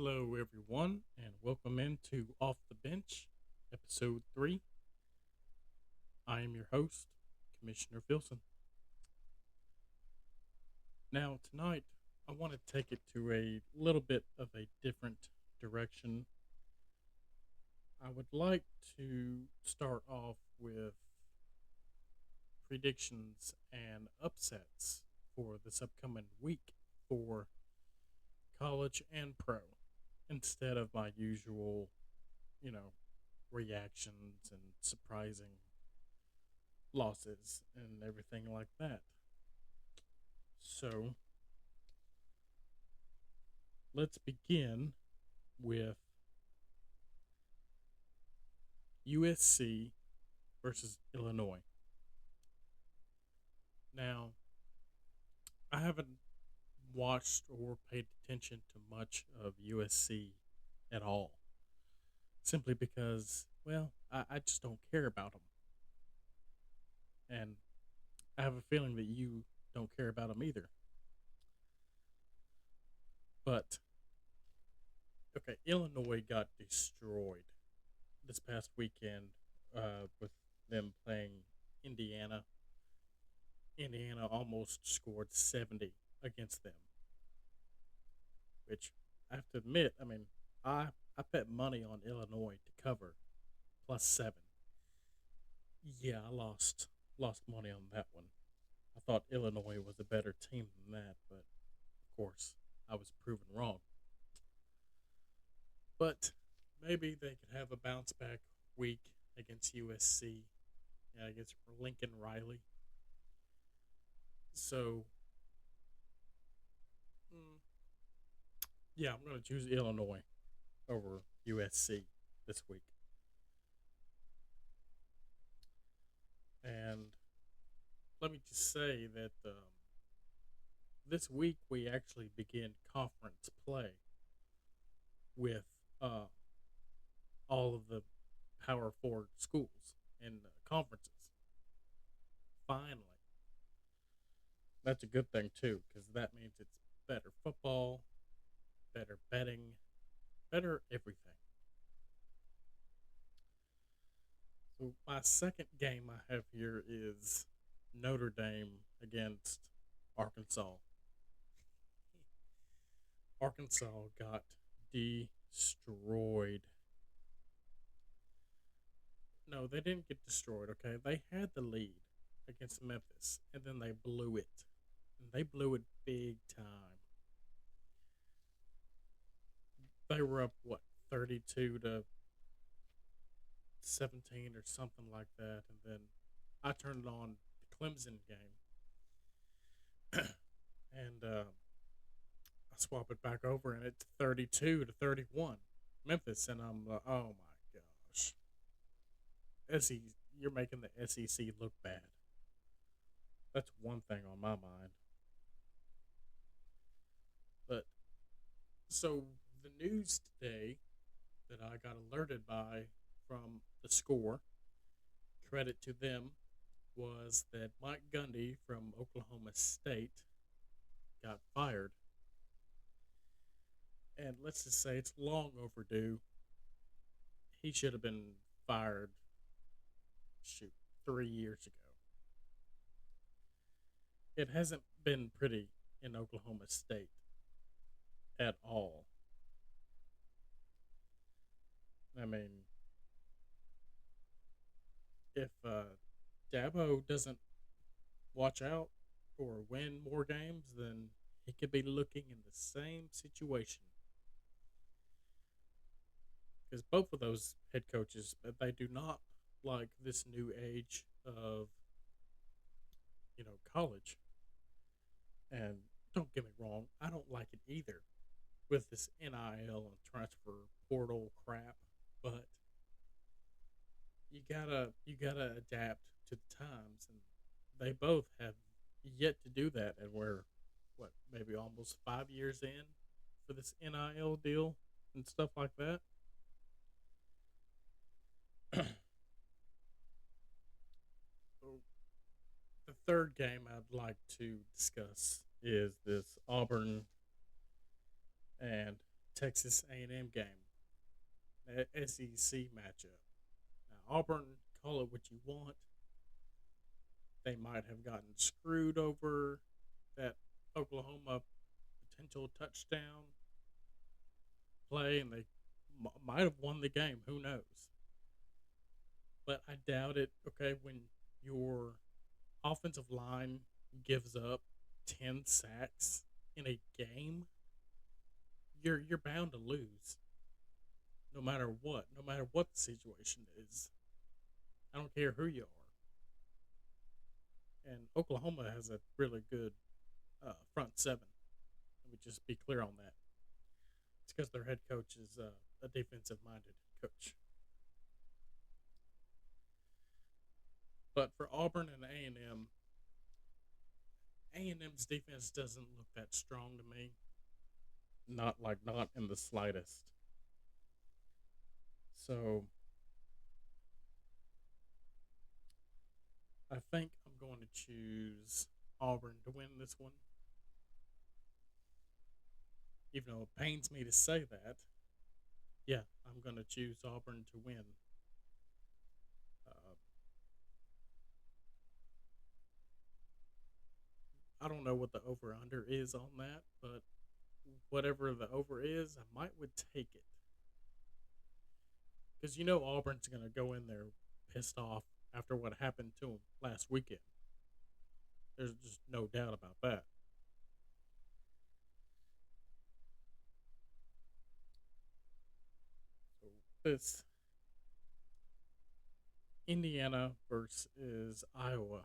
Hello, everyone, and welcome into Off the Bench, Episode 3. I am your host, Commissioner Filson. Now, tonight, I want to take it to a little bit of a different direction. I would like to start off with predictions and upsets for this upcoming week for college and pro instead of my usual, you know, reactions and surprising losses and everything like that. So let's begin with USC versus Illinois. Now, I haven't watched or paid attention to much of USC at all, simply because, well, I just don't care about them. And I have a feeling that you don't care about them either. But, okay, Illinois got destroyed this past weekend with them playing Indiana. Indiana almost scored 70 against them, which I have to admit, I bet money on Illinois to cover plus 7. Yeah, I lost money on that one. I thought Illinois was a better team than that, but of course, I was proven wrong. But maybe they could have a bounce back week against USC and against Lincoln Riley. So, mm, yeah, I'm going to choose Illinois over USC this week. And let me just say that this week we actually begin conference play with all of the Power Four schools and conferences. Finally, that's a good thing too, because that means it's better football, better betting, better everything. So my second game I have here is Notre Dame against Arkansas. Arkansas got destroyed. No, they didn't get destroyed, okay? They had the lead against Memphis, and then they blew it. And they blew it big time. They were up, what, 32 to 17 or something like that. And then I turned it on the Clemson game, and I swap it back over, and it's 32 to 31 Memphis. And I'm like, oh my gosh. You're making the SEC look bad. That's one thing on my mind. But so the news today that I got alerted by from the score, credit to them, was that Mike Gundy from Oklahoma State got fired. And let's just say it's long overdue. He should have been fired, shoot, 3 years ago. It hasn't been pretty in Oklahoma State at all. I mean, if Dabo doesn't watch out or win more games, then he could be looking in the same situation. Because both of those head coaches, they do not like this new age of college. And don't get me wrong, I don't like it either with this NIL and transfer portal crap. But you gotta adapt to the times, and they both have yet to do that, and we're what, maybe almost 5 years in for this NIL deal and stuff like that. So the third game I'd like to discuss is this Auburn and Texas A&M game, that SEC matchup. Now Auburn, call it what you want. They might have gotten screwed over that Oklahoma potential touchdown play, and they might have won the game. Who knows? But I doubt it. Okay, when your offensive line gives up 10 sacks in a game, you're bound to lose, no matter what. No matter what the situation is. I don't care who you are. And Oklahoma has a really good front seven. Let me just be clear on that. It's because their head coach is a defensive minded coach. But for Auburn and A&M's defense doesn't look that strong to me. Not in the slightest. So I think I'm going to choose Auburn to win this one. Even though it pains me to say that, yeah, I'm going to choose Auburn to win. Uh, I don't know what the over under is on that, but whatever the over is, I might would take it. Because you know Auburn's going to go in there pissed off after what happened to them last weekend. There's just no doubt about that. So this Indiana versus Iowa.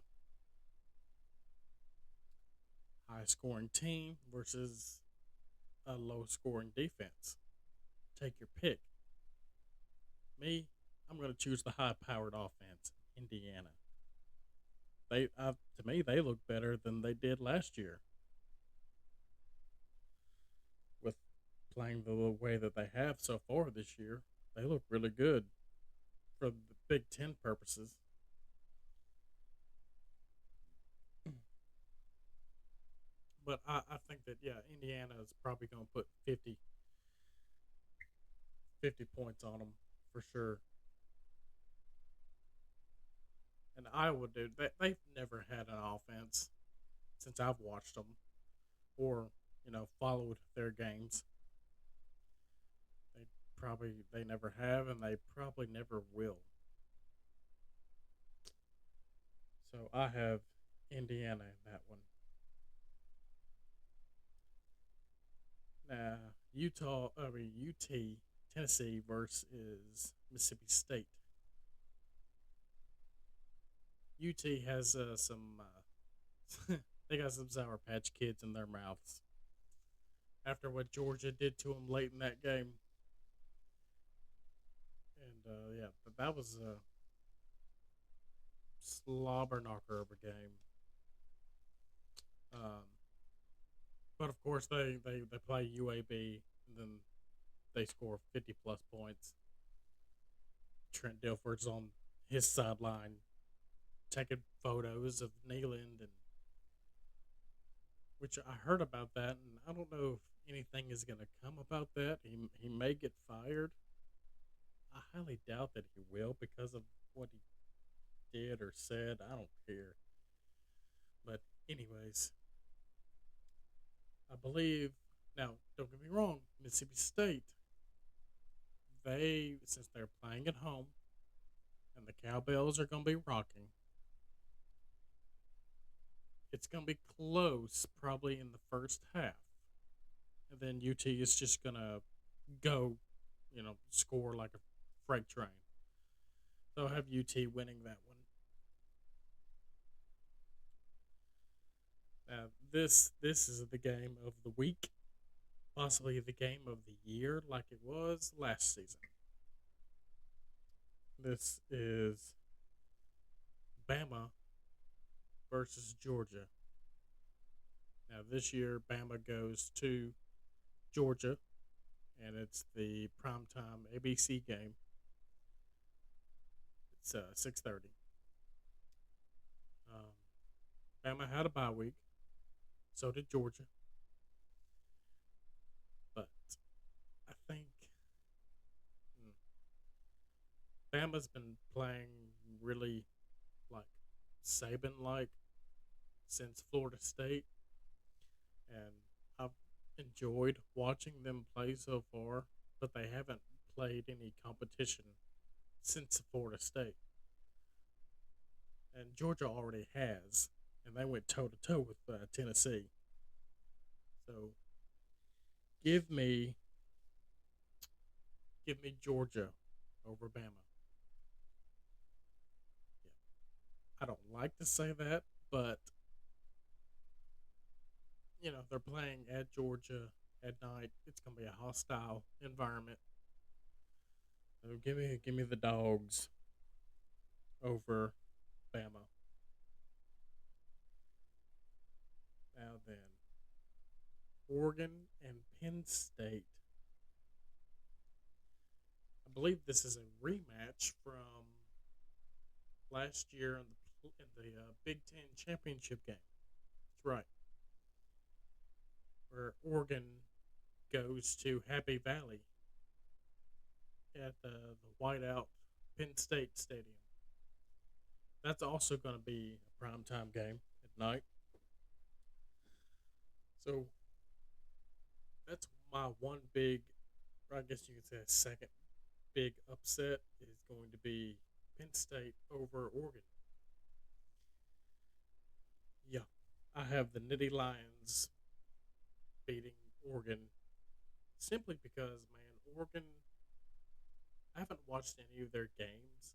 High scoring team versus a low scoring defense. Take your pick. Me, I'm going to choose the high powered offense, Indiana. To me, they look better than they did last year with playing the way that they have so far this year. They look really good for the Big Ten purposes. But I think that, yeah, Indiana is probably going to put 50 points on them for sure. And Iowa, dude, they've never had an offense since I've watched them or, followed their games. They they never have, and they probably never will. So I have Indiana in that one. Now, UT, Tennessee versus Mississippi State. UT has some, they got some Sour Patch Kids in their mouths after what Georgia did to them late in that game. And yeah, but that was a slobber knocker of a game. Um, but of course, they play UAB, and then they score 50 plus points. Trent Dilfer's on his sideline taking photos of Neyland, and which I heard about that, and I don't know if anything is going to come about that. He may get fired. I highly doubt that he will because of what he did or said. I don't care. But anyways, I believe now. Don't get me wrong. Mississippi State, they since they're playing at home and the cowbells are going to be rocking, it's going to be close probably in the first half, and then UT is just going to go, score like a freight train. So I have UT winning that one. Now this is the game of the week, possibly the game of the year, like it was last season. This is Bama versus Georgia. Now this year Bama goes to Georgia, and it's the primetime ABC game. It's 6:30. Um, Bama had a bye week, so did Georgia, but I Bama's been playing really like Saban like since Florida State, and I've enjoyed watching them play so far, but they haven't played any competition since Florida State. And Georgia already has, and they went toe to toe with Tennessee. So give me give me Georgia over Bama. Yeah, I don't like to say that, but they're playing at Georgia at night. It's gonna be a hostile environment. So give me the dogs over Bama. Now then, Oregon and Penn State. I believe this is a rematch from last year in the Big Ten championship game. That's right, where Oregon goes to Happy Valley at the whiteout Penn State Stadium. That's also going to be a primetime game at night. So that's my one big, or I guess you could say a second big upset is going to be Penn State over Oregon. Yeah, I have the Nitty Lions beating Oregon simply because, man, Oregon, I haven't watched any of their games,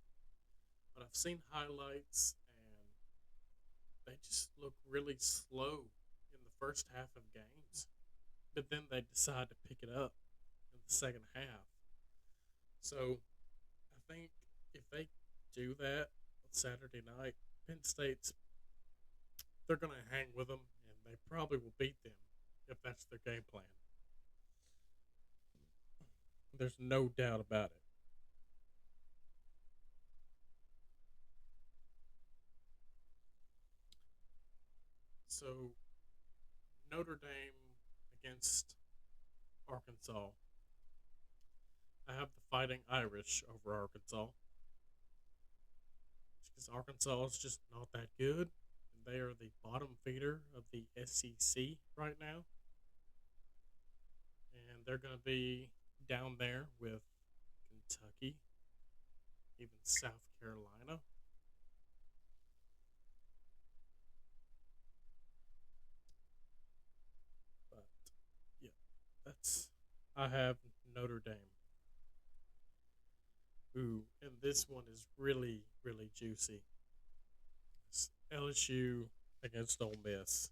but I've seen highlights and they just look really slow in the first half of games. But then they decide to pick it up in the second half. So I think if they do that on Saturday night, Penn State's they're going to hang with them, and they probably will beat them if that's their game plan. There's no doubt about it. So Notre Dame against Arkansas. I have the Fighting Irish over Arkansas because Arkansas is just not that good. And they are the bottom feeder of the SEC right now, and they're going to be down there with Kentucky, even South Carolina. But yeah, that's I have Notre Dame. Ooh, and this one is really, really juicy. It's LSU against Ole Miss.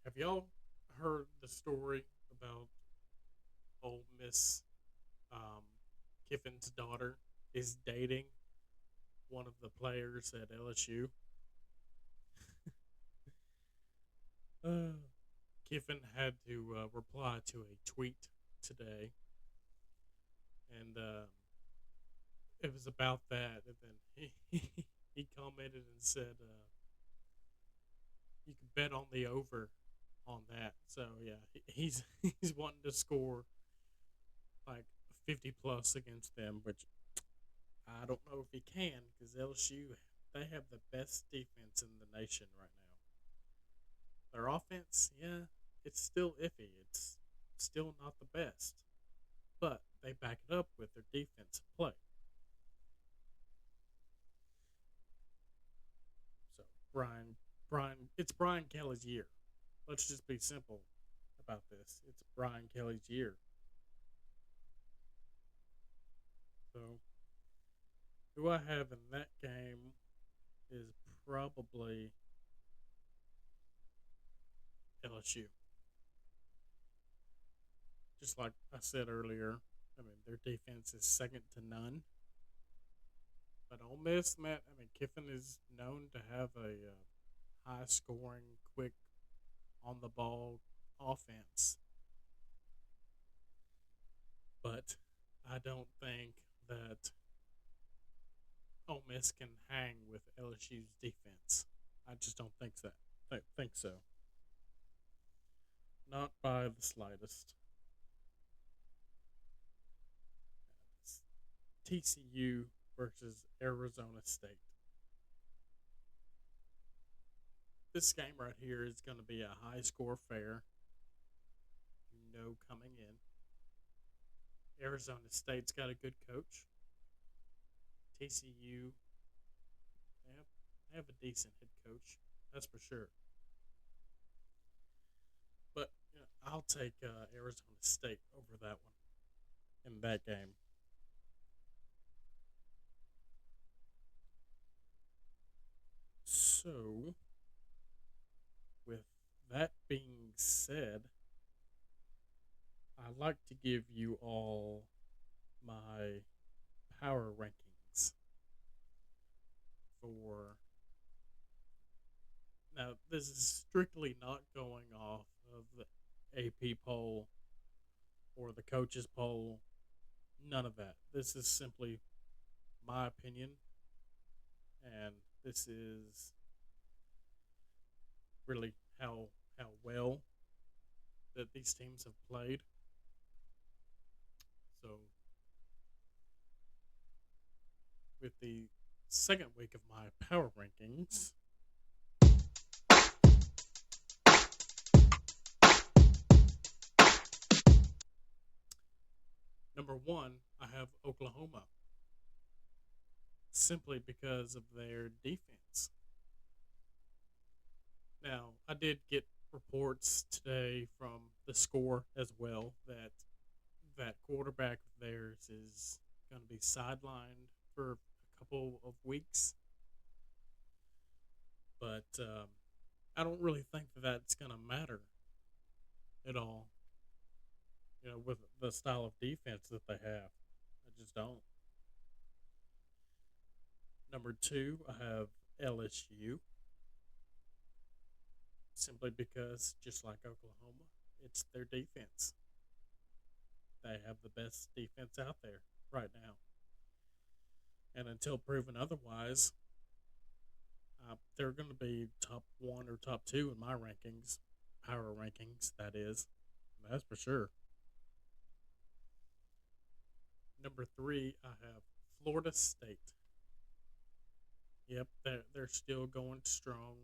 Have y'all heard the story about Ole Miss? Um, Kiffin's daughter is dating one of the players at LSU. Uh, Kiffin had to reply to a tweet today, and it was about that. And then he commented and said, "You can bet on the over on that." So yeah, he's he's wanting to score like 50 plus against them, which I don't know if he can because LSU they have the best defense in the nation right now. Their offense, yeah, it's still iffy. It's still not the best, but they back it up with their defensive play. So it's Brian Kelly's year. Let's just be simple about this. It's Brian Kelly's year. So who I have in that game is probably LSU. Just like I said earlier, I mean their defense is second to none. But Ole Miss, Matt, I mean Kiffin is known to have a high scoring, quick, on the ball offense, but I don't think that Ole Miss can hang with LSU's defense. I just don't think so. Think so. Not by the slightest. TCU versus Arizona State. This game right here is going to be a high score affair. You know, coming in, Arizona State's got a good coach. TCU, they have a decent head coach, that's for sure. But I'll take Arizona State over that one in that game. So, with that being said, I'd like to give you all my power rankings for. Now, this is strictly not going off of the AP poll or the coaches poll. None of that. This is simply my opinion, and this is really how well that these teams have played. So, with the second week of my power rankings, number one, I have Oklahoma, simply because of their defense. Now, I did get reports today from the score as well that that quarterback of theirs is going to be sidelined for a couple of weeks. But I don't really think that that's going to matter at all, with the style of defense that they have. I just don't. Number two, I have LSU, simply because, just like Oklahoma, it's their defense. They have the best defense out there right now. And until proven otherwise, they're going to be top one or top two in my rankings, power rankings, that is. That's for sure. Number three, I have Florida State. Yep, they're still going strong.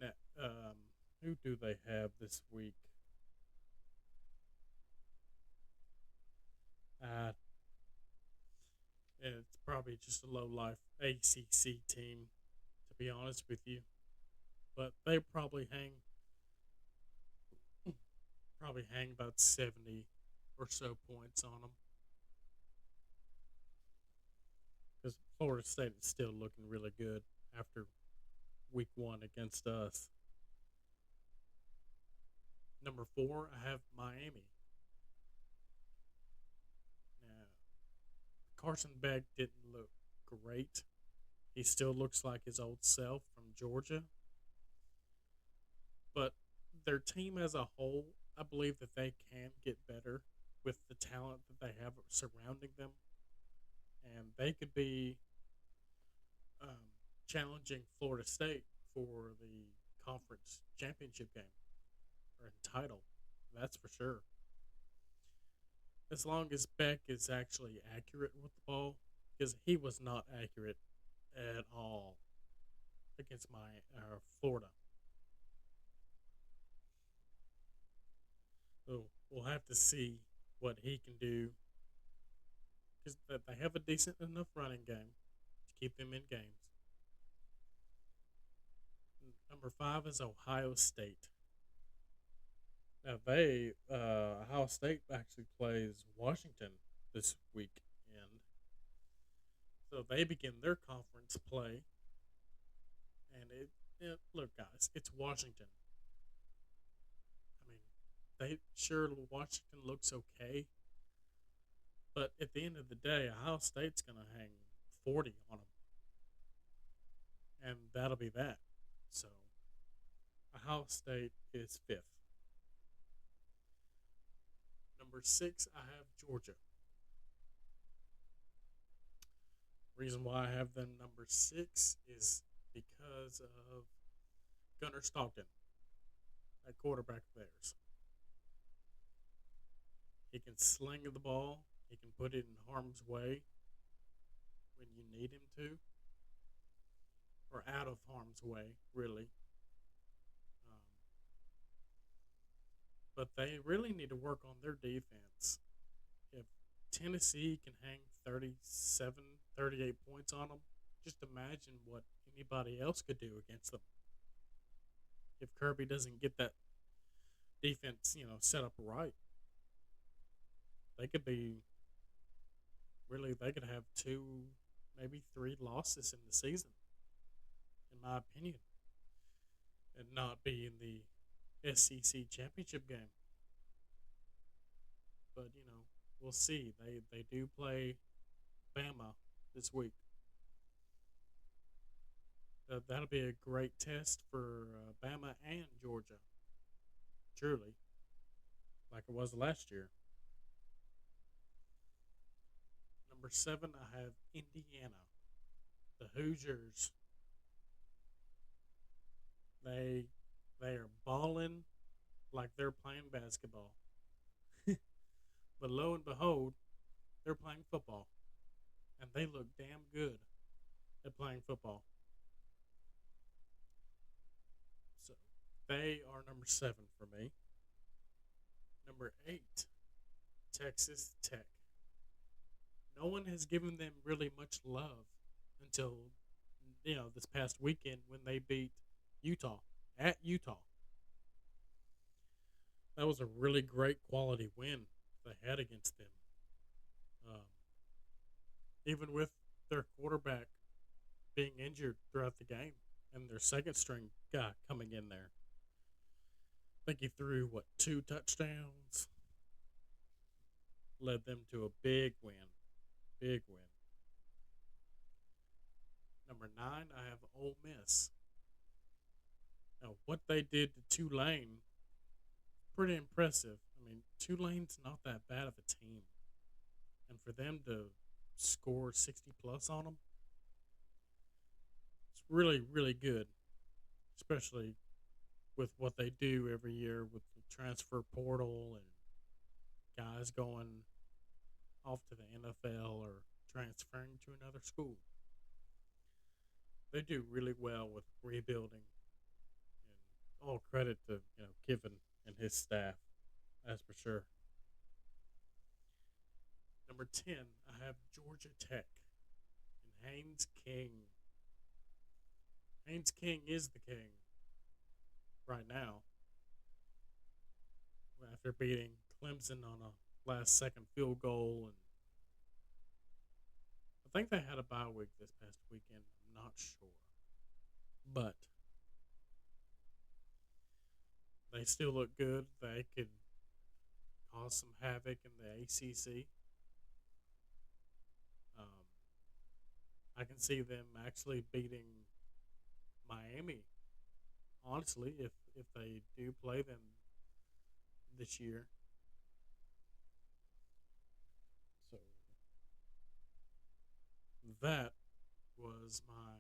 Now, who do they have this week? Uh, it's probably just a low life ACC team, to be honest with you. But they probably hang about 70 or so points on them, because Florida State is still looking really good after week one against us. Number four, I have Miami. Now, Carson Beck didn't look great. He still looks like his old self from Georgia. But their team as a whole, I believe that they can get better with the talent that they have surrounding them. And they could be um, challenging Florida State for the conference championship game or title. That's for sure. As long as Beck is actually accurate with the ball, because he was not accurate at all against my Florida. So we'll have to see what he can do, because they have a decent enough running game to keep them in games. Number five is Ohio State. Now Ohio State actually plays Washington this weekend, so they begin their conference play. And look, guys, it's Washington. I mean, Washington looks okay, but at the end of the day, Ohio State's gonna hang 40 on them, and that'll be that. So Ohio State is fifth. Number six, I have Georgia. Reason why I have them number six is because of Gunnar Stockton, that quarterback of theirs. He can sling the ball. He can put it in harm's way when you need him to, or out of harm's way, really. Um, but they really need to work on their defense. If Tennessee can hang 37, 38 points on them, just imagine what anybody else could do against them. If Kirby doesn't get that defense, set up right, they could be really, they could have two, maybe three losses in the season, in my opinion, and not be in the SEC championship game. But we'll see. They do play Bama this week. That'll be a great test for Bama and Georgia. Truly, like it was last year. Number 7, I have Indiana. The Hoosiers. They they are balling like they're playing basketball. But lo and behold, they're playing football, and they look damn good at playing football. So they are number 7 for me. Number 8, Texas Tech. No one has given them really much love until this past weekend when they beat Utah at Utah. That was a really great quality win they had against them. Um, Even with their quarterback being injured throughout the game and their second string guy coming in there. I think he threw, two touchdowns, led them to a big win. Big win. Number 9, I have Ole Miss. Now, what they did to Tulane, pretty impressive. I mean, Tulane's not that bad of a team. And for them to score 60 plus on them, it's really, really good, especially with what they do every year with the transfer portal and guys going off to the NFL or transferring to another school. They do really well with rebuilding, and all credit to Kiffin and his staff, that's for sure. Number 10, I have Georgia Tech and Haynes King. Haynes King is the king right now after beating Clemson on a last second field goal. And I think they had a bye week this past weekend. I'm not sure. But they still look good. They could cause some havoc in the ACC. Um, I can see them actually beating Miami. Honestly, if they do play them this year, so that was my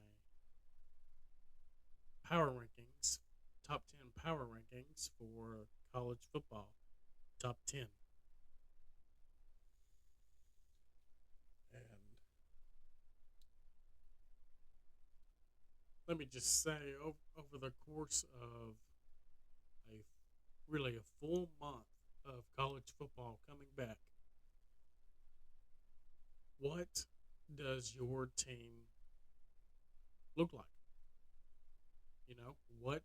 power rankings, top 10 power rankings for college football, top 10. And let me just say, over the course of a really a full month of college football coming back, what does your team look like? What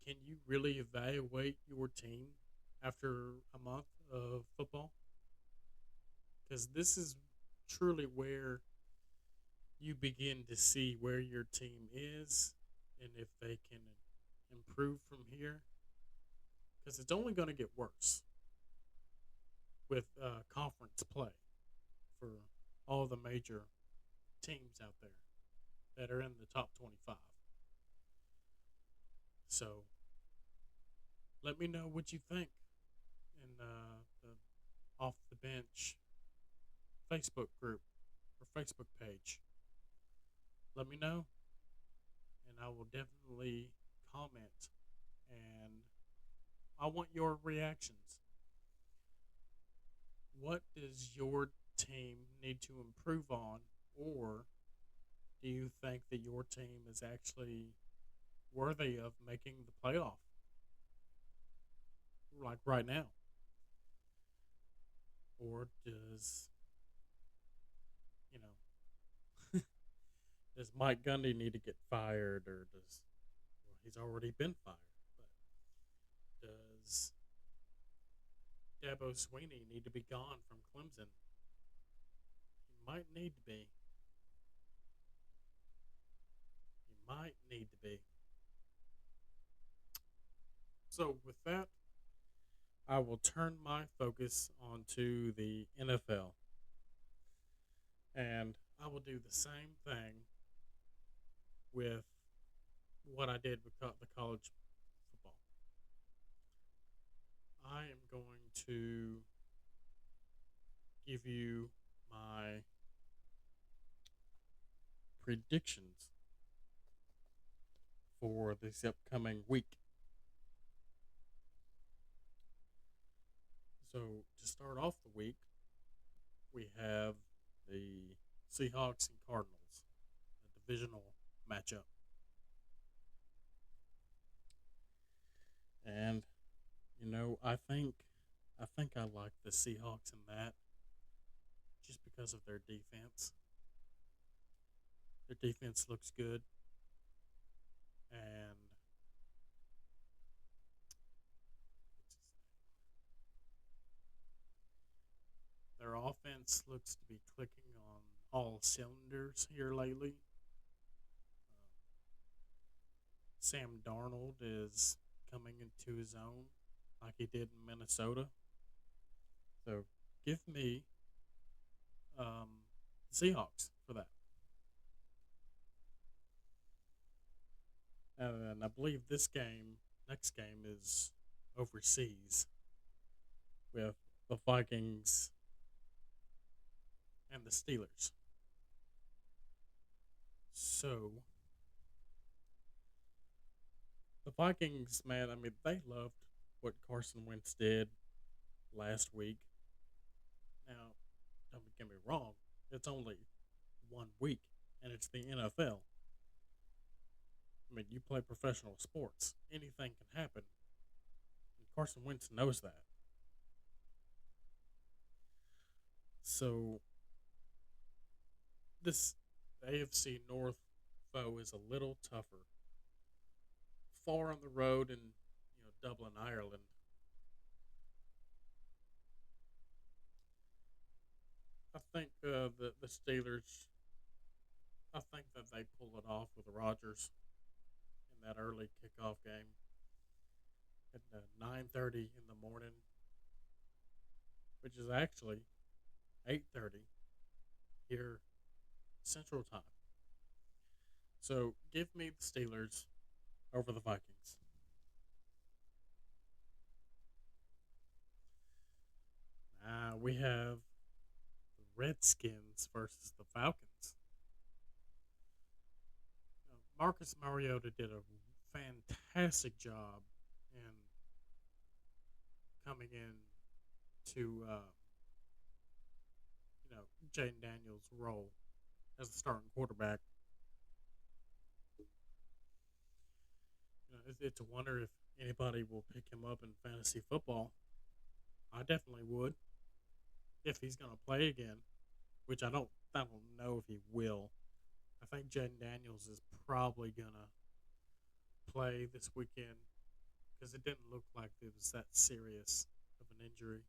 can you really evaluate your team after a month of football? Because this is truly where you begin to see where your team is and if they can improve from here. Because it's only going to get worse with conference play for all the major teams out there that are in the top 25. So let me know what you think in the Off the Bench Facebook group or Facebook page. Let me know, and I will definitely comment. And I want your reactions. what does your team need to improve on, or do you think that your team is actually worthy of making the playoff, like right now? Or you know, does Mike Gundy need to get fired, or well, he's already been fired, but does Dabo Sweeney need to be gone from Clemson? He might need to be. He might need to be. So with that, I will turn my focus onto the NFL, and I will do the same thing with what I did with the college football. I am going to give you my predictions for this upcoming week. So to start off the week, we have the Seahawks and Cardinals, a divisional matchup. And I think I like the Seahawks in that just because of their defense. Their defense looks good, and their offense looks to be clicking on all cylinders here lately. Sam Darnold is coming into his own like he did in Minnesota. So give me Seahawks for that. And I believe next game is overseas with the Vikings and the Steelers. So the Vikings, man, I mean, they loved what Carson Wentz did last week. Now, don't get me wrong, it's only 1 week, and it's the NFL. I mean, you play professional sports, anything can happen, and Carson Wentz knows that. So this AFC North foe is a little tougher. Far on the road in Dublin, Ireland. I think the Steelers. I think that they pull it off with Rodgers in that early kickoff game at 9:30 in the morning, which is actually 8:30 here Central Time. So give me the Steelers over the Vikings. We have the Redskins versus the Falcons. Marcus Mariota did a fantastic job in coming in to Jaden Daniels' role as the starting quarterback. It's a wonder if anybody will pick him up in fantasy football. I definitely would if he's going to play again, which I don't know if he will. I think Jaden Daniels is probably going to play this weekend because it didn't look like it was that serious of an injury.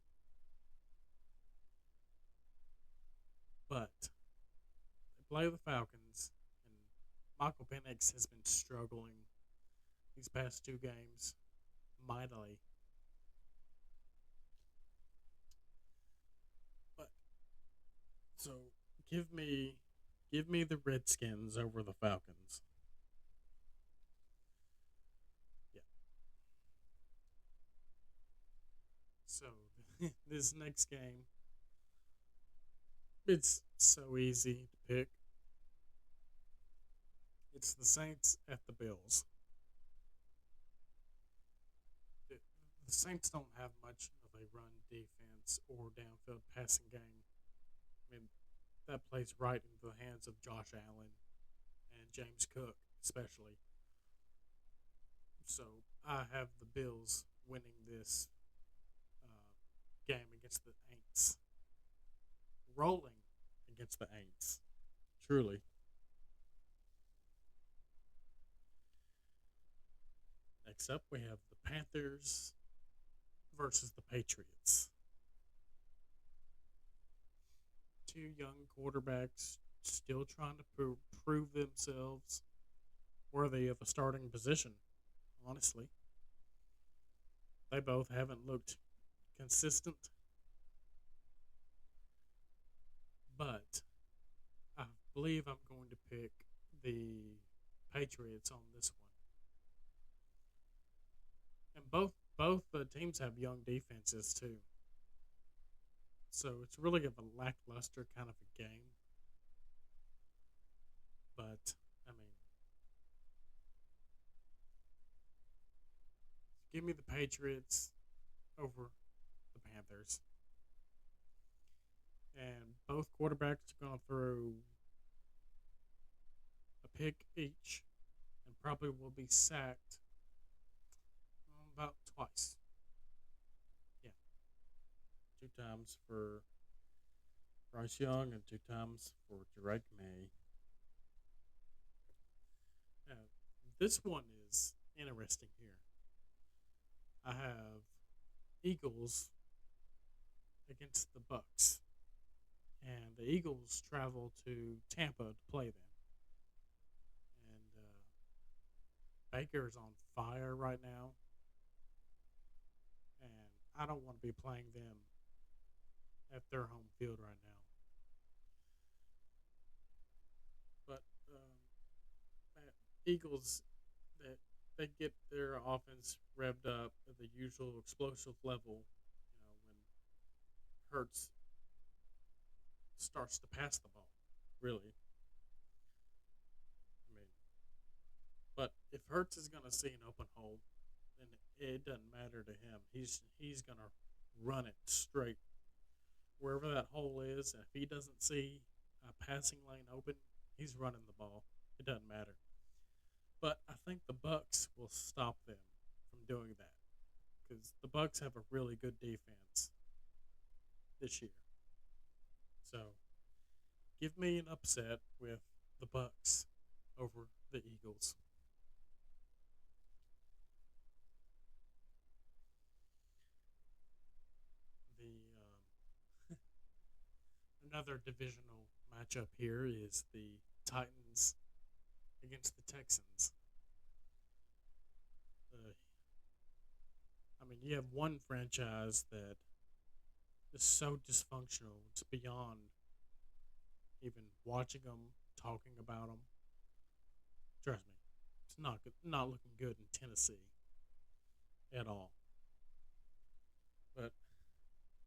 But they play the Falcons, and Michael Penix has been struggling these past 2 games mightily. But so give me give me the Redskins over the Falcons. Yeah. So this next game, it's so easy to pick. It's the Saints at the Bills. The the Saints don't have much of a run defense or downfield passing game. I mean, that plays right into the hands of Josh Allen and James Cook, especially. So I have the Bills winning this game against the Aints, rolling against the Aints. Truly. Next up, we have the Panthers versus the Patriots. Two young quarterbacks still trying to prove themselves worthy of a starting position, honestly. They both haven't looked consistent, but I believe I'm going to pick the Patriots on this one. And both teams have young defenses too, so it's really of a lackluster kind of a game. But I mean, give me the Patriots over the Panthers, and both quarterbacks are going to throw a pick each, and probably will be sacked about twice. Yeah, two times for Bryce Young and two times for Drake May. Uh, this one is interesting here. I have Eagles against the Bucks, and the Eagles travel to Tampa to play them. And Baker's on fire right now, and I don't want to be playing them at their home field right now. But Eagles, that they get their offense revved up at the usual explosive level. When Hurts starts to pass the ball, really. I mean, but if Hurts is going to see an open hole, then it doesn't matter to him. He's going to run it straight wherever that hole is. And if he doesn't see a passing lane open, he's running the ball. It doesn't matter. But I think the Bucks will stop them from doing that because the Bucks have a really good defense this year. So give me an upset with the Bucks over the Eagles. The another divisional matchup here is the Titans against the Texans. Uh, I mean, you have one franchise that is so dysfunctional; it's beyond even watching them, talking about them. Trust me, it's not looking good in Tennessee at all. But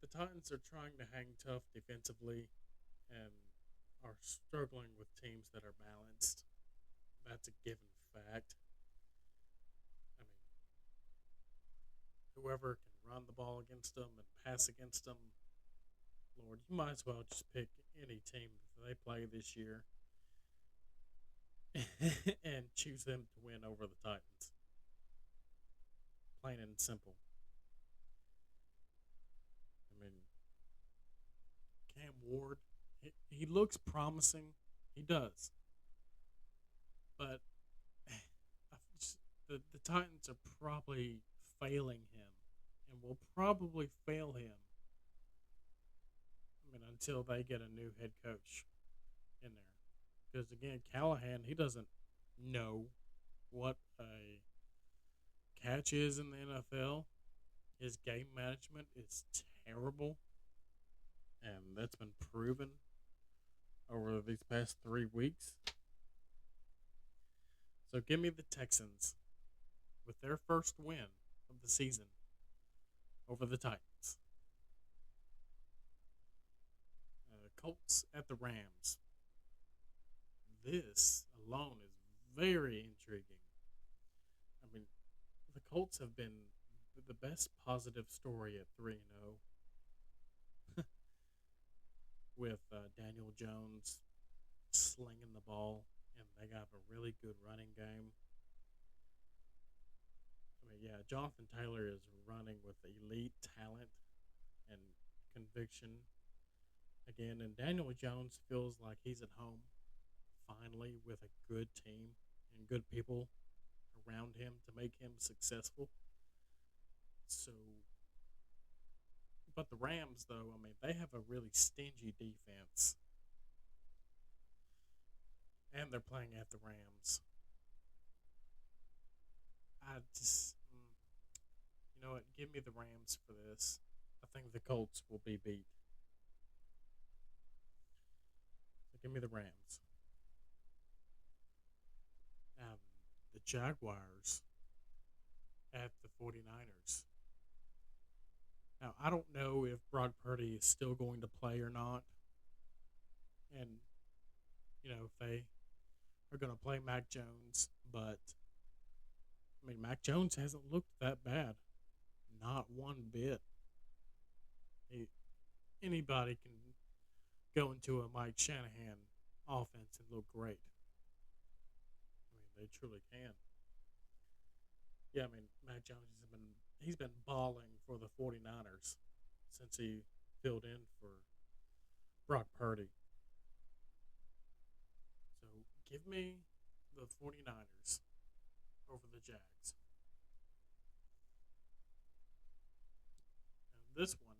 the Titans are trying to hang tough defensively and are struggling with teams that are balanced. That's a given fact. I mean, whoever can run the ball against them and pass against them, Lord, you might as well just pick any team that they play this year and choose them to win over the Titans. Plain and simple. I mean, Cam Ward, he looks promising. He does. But the Titans are probably failing him and will probably fail him. I mean, until they get a new head coach in there. Because again, Callahan, he doesn't know what a catch is in the NFL. His game management is terrible, and that's been proven over these past 3 weeks. So give me the Texans with their first win of the season over the Titans. Colts at the Rams. This alone is very intriguing. I mean, the Colts have been the best positive story at 3-0 with Daniel Jones slinging the ball, and they got a really good running game. I mean, yeah, Jonathan Taylor is running with elite talent and conviction again, and Daniel Jones feels like he's at home finally with a good team and good people around him to make him successful. So, but the Rams, though, I mean, they have a really stingy defense, and they're playing at the Rams. I just, you know what? Give me the Rams for this. I think the Colts will be beat. So give me the Rams. Um, the Jaguars at the 49ers. Now, I don't know if Brock Purdy is still going to play or not. And, you know, if they are going to play Mac Jones. But, I mean, Mac Jones hasn't looked that bad. Not one bit. He, anybody can go into a Mike Shanahan offense and look great. I mean, they truly can. Yeah, I mean, Mac Jones he's been balling for the 49ers since he filled in for Brock Purdy. So give me the 49ers over the Jags. And this one,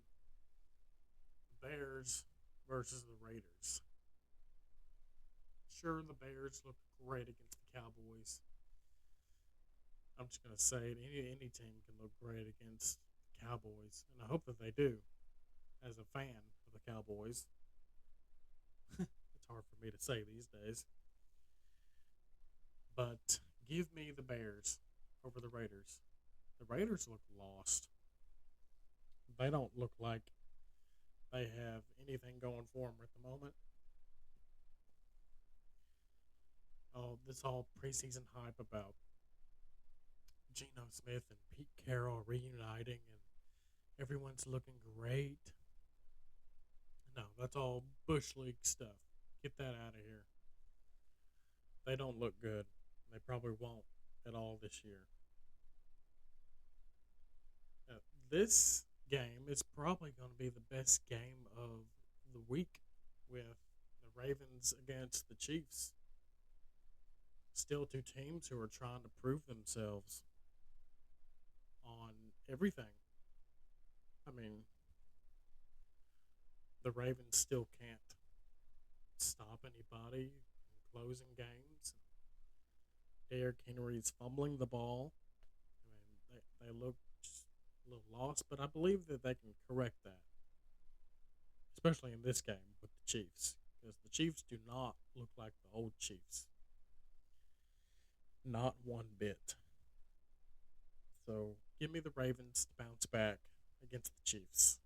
Bears versus the Raiders. Sure, the Bears look great against the Cowboys. I'm just gonna say it. Any team can look great against the Cowboys, and I hope that they do. As a fan of the Cowboys, it's hard for me to say these days. But give me the Bears over the Raiders. The Raiders look lost. They don't look like they have anything going for them at the moment. Oh, this all preseason hype about Geno Smith and Pete Carroll reuniting and everyone's looking great. No, that's all Bush League stuff. Get that out of here. They don't look good. They probably won't at all this year. Uh, this game is probably going to be the best game of the week with the Ravens against the Chiefs. Still two teams who are trying to prove themselves on everything. I mean, the Ravens still can't stop anybody in closing games. Derrick Henry's fumbling the ball. I mean, they look just a little lost, but I believe that they can correct that, especially in this game with the Chiefs, because the Chiefs do not look like the old Chiefs. Not one bit. So give me the Ravens to bounce back against the Chiefs.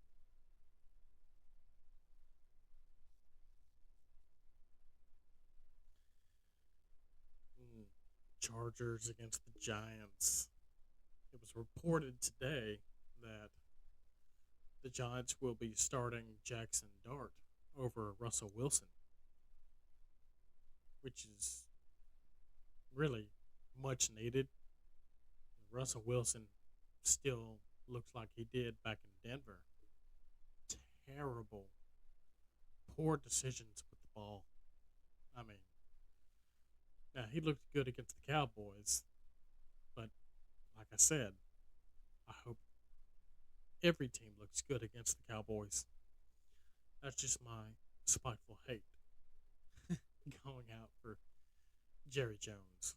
Mm, Chargers against the Giants. It was reported today that the Giants will be starting Jackson Dart over Russell Wilson, which is really much needed. Russell Wilson still looks like he did back in Denver. Terrible, poor decisions with the ball. I mean, now he looked good against the Cowboys, but like I said, I hope every team looks good against the Cowboys. That's just my spiteful hate going out for Jerry Jones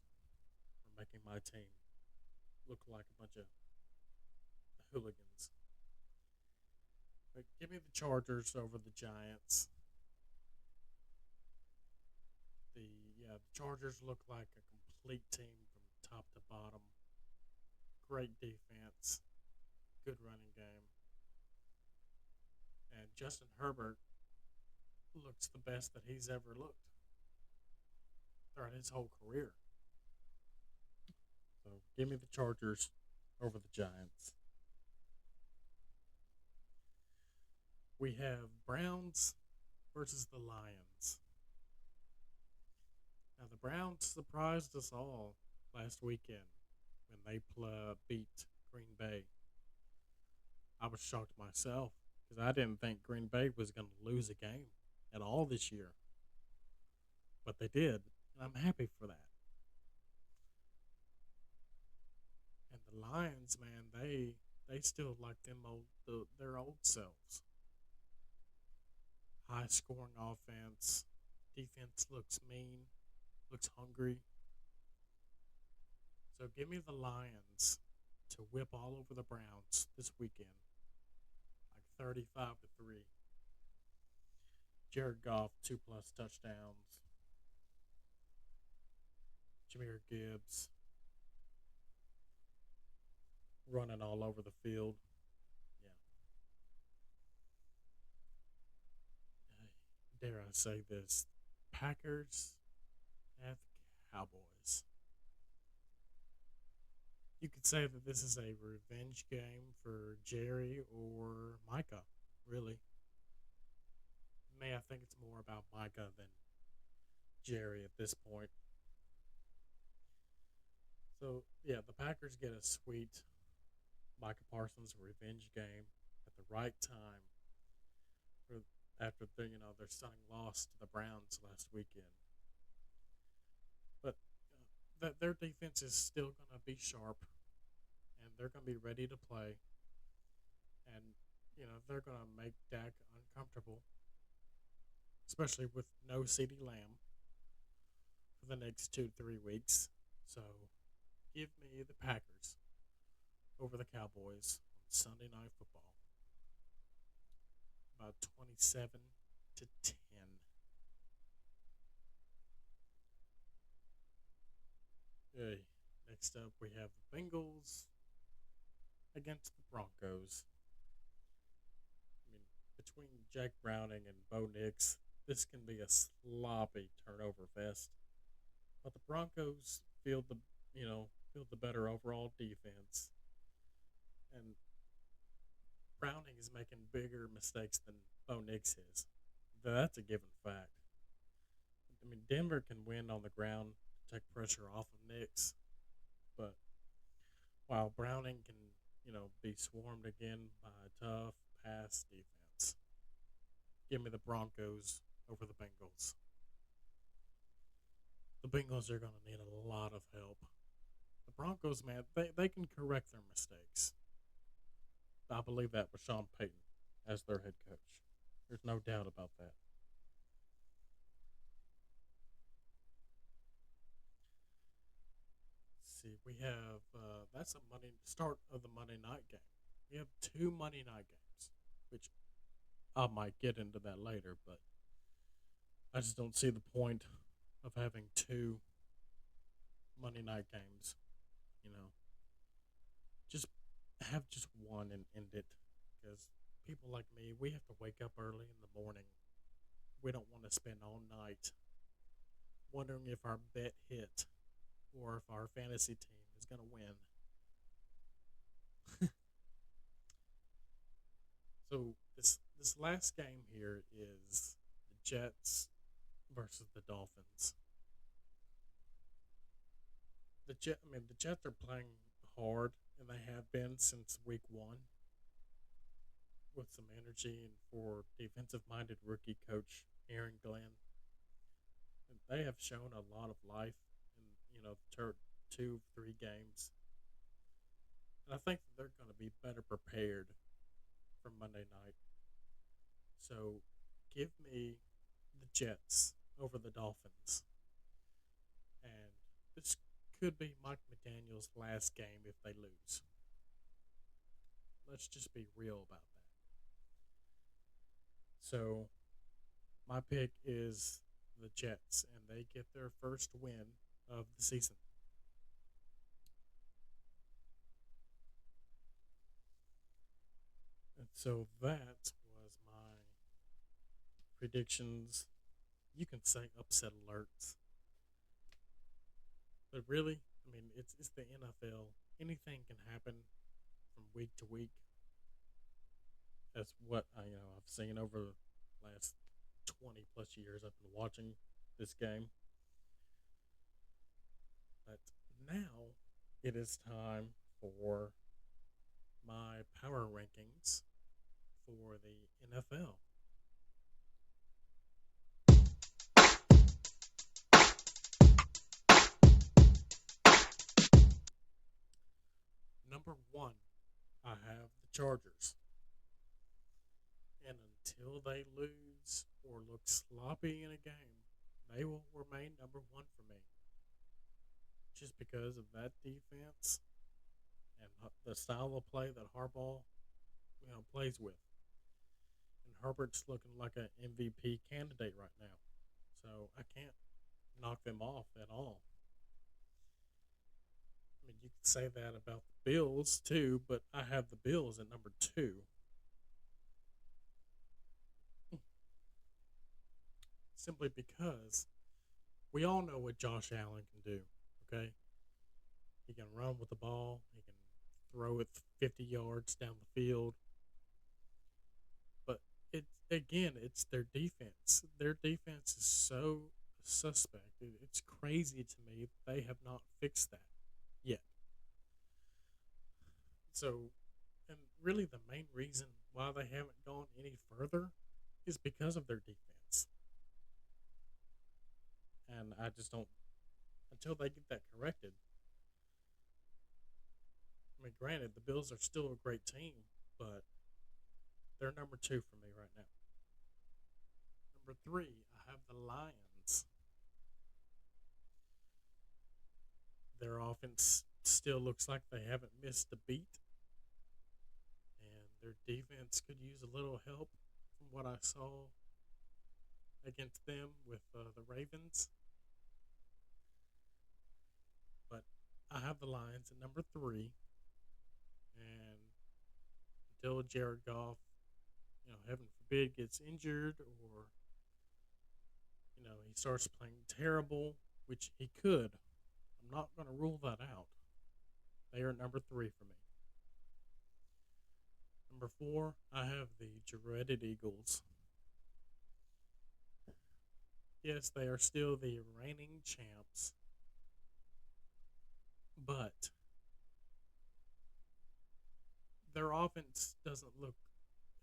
for making my team look like a bunch of hooligans. But give me the Chargers over the Giants. The the Chargers look like a complete team from top to bottom. Great defense, good running game, and Justin Herbert looks the best that he's ever looked throughout his whole career. So give me the Chargers over the Giants. We have Browns versus the Lions. Now, the Browns surprised us all last weekend when they beat Green Bay. I was shocked myself because I didn't think Green Bay was going to lose a game at all this year, but they did, and I'm happy for that. And the Lions, man, they still like their old selves. High scoring offense, defense looks mean, looks hungry. So give me the Lions to whip all over the Browns this weekend, like 35-3. Jared Goff 2+ touchdowns. Jameer Gibbs running all over the field. Yeah, dare I say this? Packers at the Cowboys. You could say that this is a revenge game for Jerry or Micah, really. I think it's more about Micah than Jerry at this point. So, yeah, the Packers get a sweet Micah Parsons revenge game at the right time for after their stunning loss to the Browns last weekend. But their defense is still going to be sharp, and they're going to be ready to play, and they're going to make Dak uncomfortable, especially with no CeeDee Lamb for the next 2 to 3 weeks. So give me the Packers over the Cowboys on Sunday Night Football, about 27-10. Okay. Next up, we have the Bengals against the Broncos. I mean, between Jack Browning and Bo Nix, this can be a sloppy turnover fest. But the Broncos field the better overall defense, and Browning is making bigger mistakes than Bo Nix is. That's a given fact. I mean, Denver can win on the ground to take pressure off of Nix, but while Browning can, be swarmed again by a tough pass defense. Give me the Broncos over the Bengals. The Bengals are going to need a lot of help. The Broncos, man, they can correct their mistakes. I believe that with Sean Payton as their head coach. There's no doubt about that. See, we have that's a Monday start of the Monday night game. We have two Monday night games, which I might get into that later, but I just don't see the point of having two Monday night games. You know, just have just one and end it, because people like me, we have to wake up early in the morning. We don't want to spend all night wondering if our bet hit or if our fantasy team is going to win. So this last game here is the Jets versus the Dolphins. The Jets are playing hard, and they have been since week one with some energy and for defensive-minded rookie coach Aaron Glenn. And they have shown a lot of life in the 2 3 games, and I think that they're going to be better prepared for Monday night. So give me the Jets over the Dolphins. And this could be Mike McDaniel's last game if they lose. Let's just be real about that. So my pick is the Jets, and they get their first win of the season. And so that was my predictions. You can say upset alerts, but really, I mean, it's the NFL. Anything can happen from week to week. That's what I've seen over the last 20 plus years. I've been watching this game, but now it is time for my power rankings for the NFL. Number one, I have the Chargers, and until they lose or look sloppy in a game, they will remain number one for me, just because of that defense and the style of play that Harbaugh plays with. And Herbert's looking like an MVP candidate right now, so I can't knock them off at all. I mean, you could say that about the Bills too, but I have the Bills at number two, simply because we all know what Josh Allen can do. Okay, he can run with the ball, he can throw it 50 yards down the field, but it's their defense. Their defense is so suspect. It's crazy to me that they have not fixed that yet. So, and really, the main reason why they haven't gone any further is because of their defense. And I just don't, until they get that corrected. I mean, granted, the Bills are still a great team, but they're number two for me right now. Number three, I have the Lions. Their offense still looks like they haven't missed a beat, and their defense could use a little help from what I saw against them with the Ravens. But I have the Lions at number three, and until Jared Goff, heaven forbid, gets injured or he starts playing terrible, which he could. I'm not going to rule that out. They are number three for me. Number four, I have the dreaded Eagles. Yes, they are still the reigning champs, but their offense doesn't look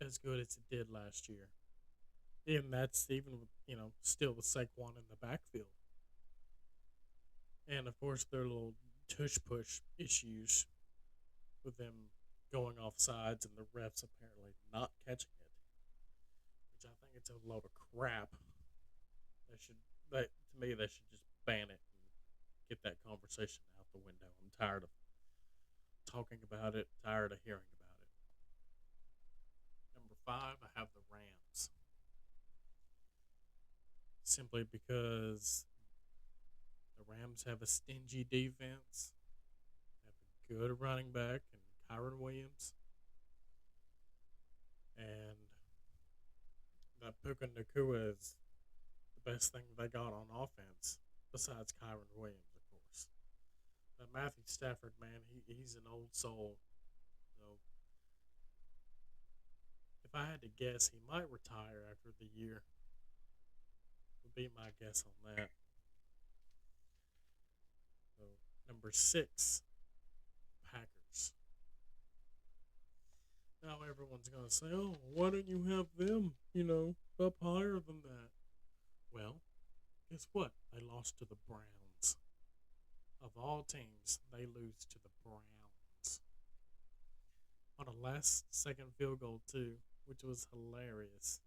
as good as it did last year. And that's even with, still with Saquon in the backfield. And of course, their little tush push issues with them going off sides and the refs apparently not catching it, which I think it's a load of crap. They should, to me, they should just ban it and get that conversation out the window. I'm tired of talking about it, tired of hearing about it. Number five, I have the Rams, simply because the Rams have a stingy defense, have a good running back and Kyron Williams, and that Puka Nakua is the best thing they got on offense besides Kyron Williams, of course. Matthew Stafford, man, he's an old soul. So if I had to guess, he might retire after the year. Would be my guess on that. So number six, Packers. Now everyone's gonna say, "Oh, why don't you have them? Up higher than that." Well, guess what? They lost to the Browns. Of all teams, they lose to the Browns on a last second field goal too, which was hilarious.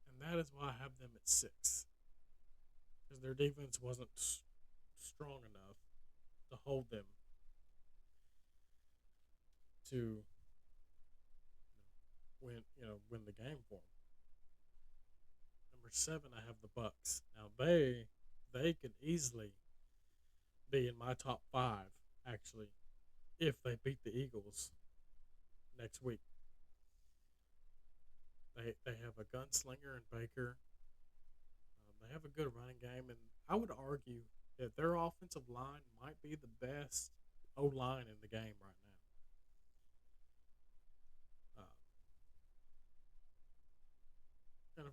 And that is why I have them at six, because their defense wasn't strong enough to hold them to win the game for them. Number seven, I have the Bucks. Now they could easily be in my top five, actually, if they beat the Eagles next week. They have a gunslinger in Baker. They have a good running game, and I would argue that their offensive line might be the best O line in the game right now.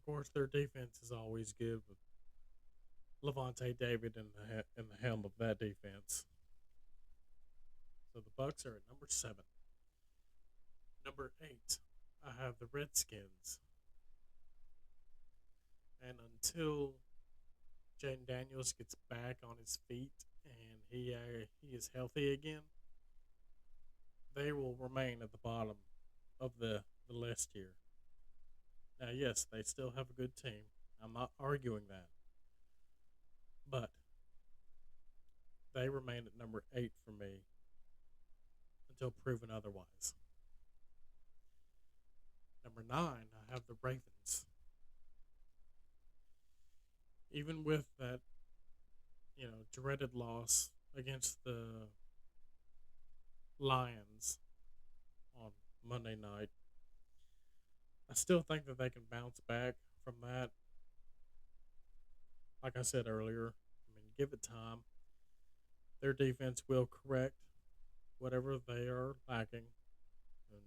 course, their defense is always good with Levante David in the helm of that defense. So the Bucks are at number 7. Number 8, I have the Redskins. And until Jaden Daniels gets back on his feet and he is healthy again, they will remain at the bottom of the list here. Now, yes, they still have a good team. I'm not arguing that. But they remain at number 8 for me until proven otherwise. Number 9, I have the Ravens. Even with that, dreaded loss against the Lions on Monday night, I still think that they can bounce back from that. Like I said earlier, give it time. Their defense will correct whatever they are lacking. And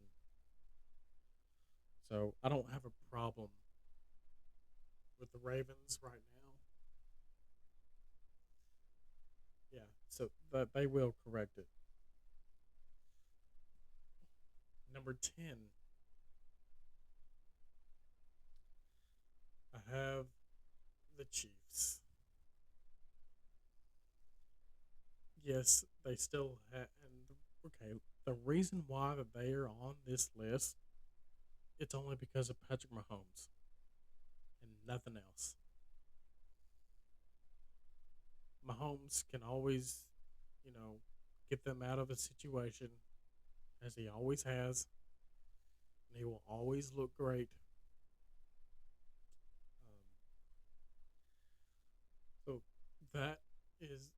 so I don't have a problem with the Ravens right now. Yeah, so that they will correct it. Number 10, I have the Chiefs. Yes, they still have. And okay, the reason why that they are on this list, it's only because of Patrick Mahomes and nothing else. Mahomes can always, you know, get them out of a situation as he always has, and he will always look great. So that is,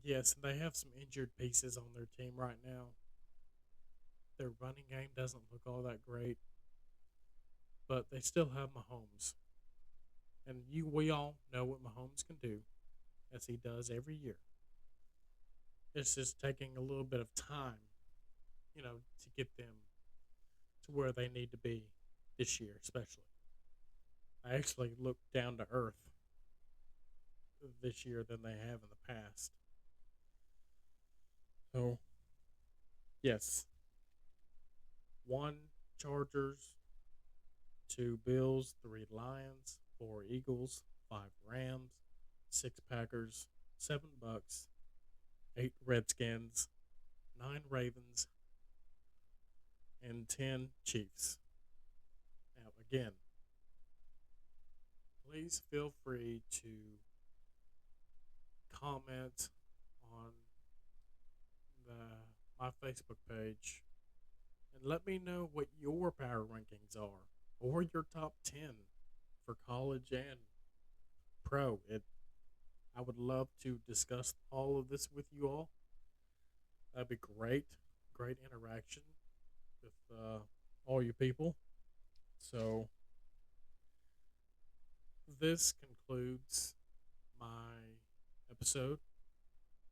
yes, they have some injured pieces on their team right now. Their running game doesn't look all that great, but they still have Mahomes, and we all know what Mahomes can do, as he does every year. It's just taking a little bit of time, to get them to where they need to be this year, especially. I actually look down to earth this year than they have in the past. So, yes, 1 Chargers, 2 Bills, 3 Lions, 4 Eagles, 5 Rams, 6 Packers, 7 Bucks, 8 Redskins, 9 Ravens, and 10 Chiefs. Now, again, please feel free to comment on the my Facebook page and let me know what your power rankings are or your top 10 for college and pro. I would love to discuss all of this with you all. That'd be great. Great interaction with all you people. So, this concludes my episode,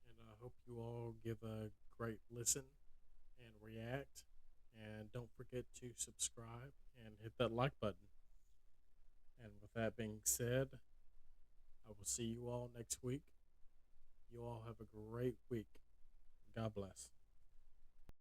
and I hope you all give a great listen and react. And don't forget to subscribe and hit that like button. And with that being said, I will see you all next week. You all have a great week. God bless.